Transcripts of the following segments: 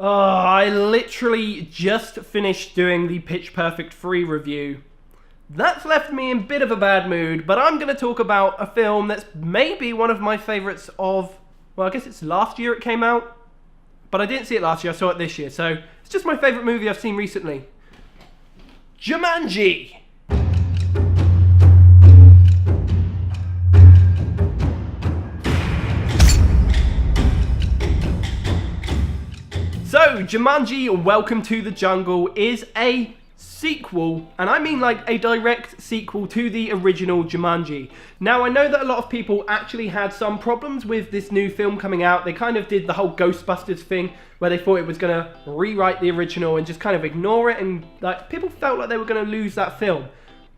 Oh, I literally just finished doing the Pitch Perfect 3 review. That's left me in a bit of a bad mood, but I'm going to talk about a film that's maybe one of my favourites of, well, I guess it's last year it came out, but I didn't see it last year, I saw it this year, so it's just my favourite movie I've seen recently. Jumanji! So, Jumanji, Welcome to the Jungle is a sequel, and I mean like a direct sequel to the original Jumanji. Now, I know that a lot of people actually had some problems with this new film coming out. They kind of did the whole Ghostbusters thing, where they thought it was going to rewrite the original and just kind of ignore it, and like people felt like they were going to lose that film.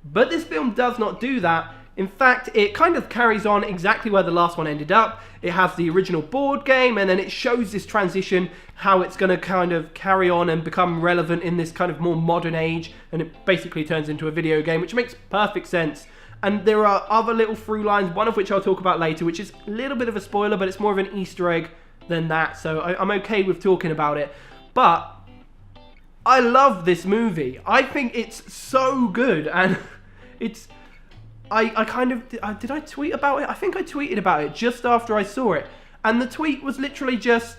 But this film does not do that. In fact, it kind of carries on exactly where the last one ended up. It has the original board game, and then it shows this transition, how it's going to kind of carry on and become relevant in this kind of more modern age, and it basically turns into a video game, which makes perfect sense. And there are other little through lines, one of which I'll talk about later, which is a little bit of a spoiler, but it's more of an Easter egg than that, so I'm okay with talking about it. But I love this movie. I think it's so good, and it's... I kind of, did I tweet about it? I think I tweeted about it just after I saw it. And the tweet was literally just,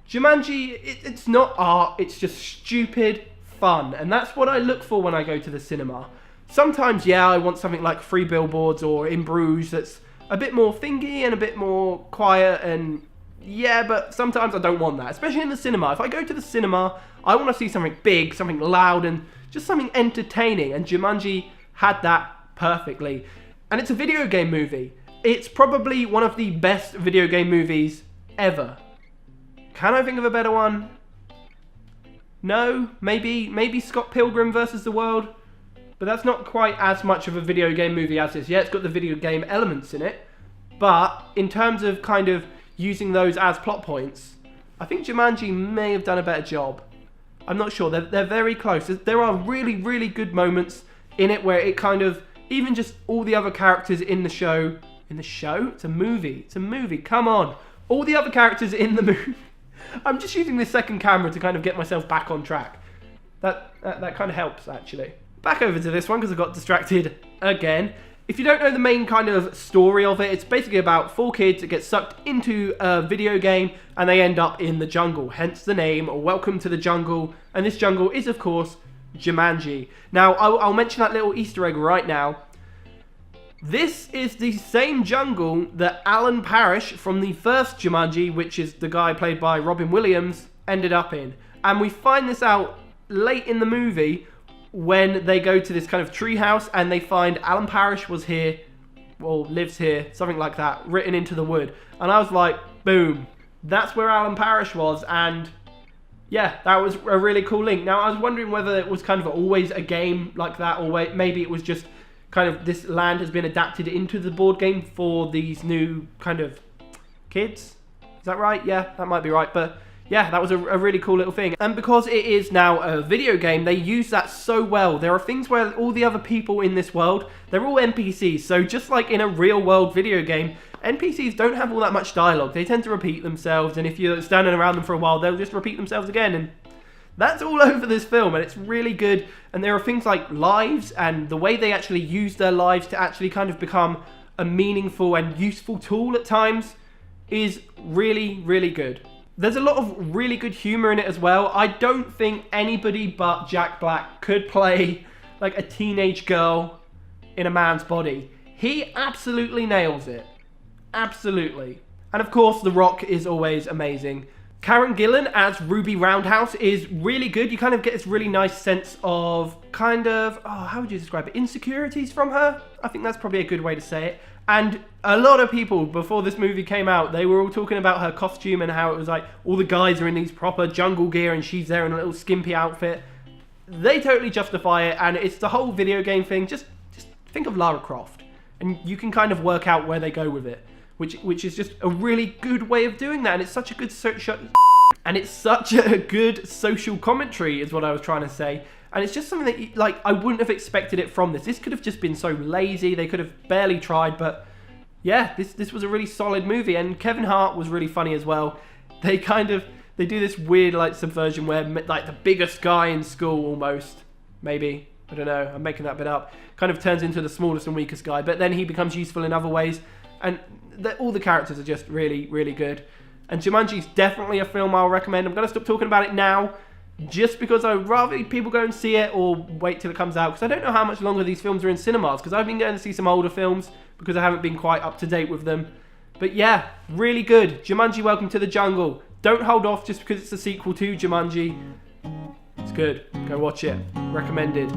Jumanji, it's not art, it's just stupid fun. And that's what I look for when I go to the cinema. Sometimes, yeah, I want something like Three Billboards or In Bruges that's a bit more thingy and a bit more quiet, and yeah, but sometimes I don't want that, especially in the cinema. If I go to the cinema, I want to see something big, something loud, and just something entertaining. And Jumanji had that perfectly. And it's a video game movie. It's probably one of the best video game movies ever. Can I think of a better one? No? Maybe Scott Pilgrim versus the World? But that's not quite as much of a video game movie as this. Yeah, it's got the video game elements in it. But in terms of kind of using those as plot points, I think Jumanji may have done a better job. I'm not sure. They're very close. There are really, really good moments in it where it kind of, even just all the other characters in the show, it's a movie, come on. All the other characters in the movie, I'm just using this second camera to kind of get myself back on track. That kind of helps, actually. Back over to this one, because I got distracted again. If you don't know the main kind of story of it, it's basically about 4 kids that get sucked into a video game, and they end up in the jungle, hence the name, Welcome to the Jungle, and this jungle is, of course, Jumanji. Now, I'll mention that little Easter egg right now. This is the same jungle that Alan Parrish from the first Jumanji, which is the guy played by Robin Williams, ended up in. And we find this out late in the movie when they go to this kind of treehouse and they find Alan Parrish was here, or lives here, something like that, written into the wood. And I was like, boom, that's where Alan Parrish was, and yeah, that was a really cool link. Now, I was wondering whether it was kind of always a game like that, or maybe it was just kind of this land has been adapted into the board game for these new kind of kids. Is that right? Yeah, that might be right. But yeah, that was a really cool little thing. And because it is now a video game, they use that so well. There are things where all the other people in this world, they're all NPCs. So just like in a real world video game, NPCs don't have all that much dialogue. They tend to repeat themselves, and if you're standing around them for a while, they'll just repeat themselves again, and that's all over this film, and it's really good. And there are things like lives, and the way they actually use their lives to actually kind of become a meaningful and useful tool at times is really, really good. There's a lot of really good humor in it as well. I don't think anybody but Jack Black could play like a teenage girl in a man's body. He absolutely nails it. Absolutely. And of course, The Rock is always amazing. Karen Gillan as Ruby Roundhouse is really good. You kind of get this really nice sense of kind of, how would you describe it? Insecurities from her? I think that's probably a good way to say it. And a lot of people, before this movie came out, they were all talking about her costume and how it was like, all the guys are in these proper jungle gear and she's there in a little skimpy outfit. They totally justify it, and it's the whole video game thing. Just think of Lara Croft, and you can kind of work out where they go with it. Which is just a really good way of doing that, and it's such a good social commentary is what I was trying to say. And it's just something that I wouldn't have expected it from this. This could have just been so lazy. They could have barely tried, but yeah, this was a really solid movie, and Kevin Hart was really funny as well. They kind of They do this weird like subversion where like the biggest guy in school almost, maybe, I don't know, I'm making that bit up, kind of turns into the smallest and weakest guy, but then he becomes useful in other ways, and all the characters are just really, really good. And Jumanji's definitely a film I'll recommend. I'm going to stop talking about it now, just because I'd rather people go and see it or wait till it comes out, because I don't know how much longer these films are in cinemas, because I've been going to see some older films because I haven't been quite up to date with them. But yeah, really good. Jumanji Welcome to the Jungle. Don't hold off just because it's a sequel to Jumanji. It's good. Go watch it. Recommended.